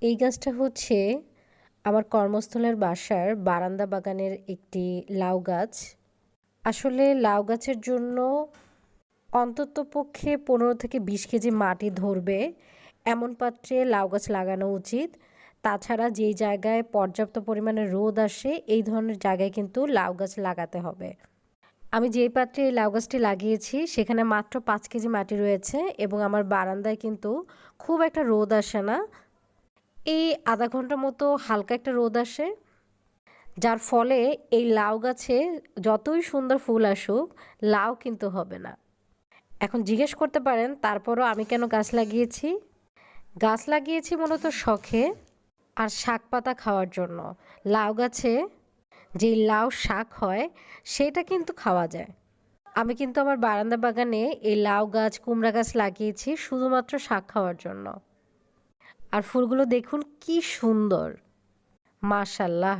এই গাছটা হচ্ছে আমার কর্মস্থলের বাসার বারান্দা বাগানের একটি লাউ গাছ। আসলে লাউ গাছের জন্য অন্ততপক্ষে ১৫ থেকে ২০ কেজি মাটি ধরবে এমন পাত্রে লাউ গাছ লাগানো উচিত। তাছাড়া যেই জায়গায় পর্যাপ্ত পরিমাণে রোদ আসে এই ধরনের জায়গায় কিন্তু লাউ গাছ লাগাতে হবে। আমি যেই পাত্রে এই লাউ গাছটি লাগিয়েছি সেখানে মাত্র ৫ কেজি মাটি রয়েছে এবং আমার বারান্দায় কিন্তু খুব একটা রোদ আসে না। এই আধা ঘন্টা মতো হালকা একটা রোদ আসে, যার ফলে এই লাউ গাছে যতই সুন্দর ফুল আসুক লাউ কিন্তু হবে না। এখন জিজ্ঞেস করতে পারেন তারপরও আমি কেন গাছ লাগিয়েছি? গাছ লাগিয়েছি মূলত শখে আর শাক পাতা খাওয়ার জন্য। লাউ গাছে যেই লাউ শাক হয় সেটা কিন্তু খাওয়া যায়। আমি কিন্তু আমার বারান্দা বাগানে এই লাউ গাছ কুমড়া গাছ লাগিয়েছি শুধুমাত্র শাক খাওয়ার জন্য। আর ফুলগুলো দেখুন কি সুন্দর, মাশাল্লাহ।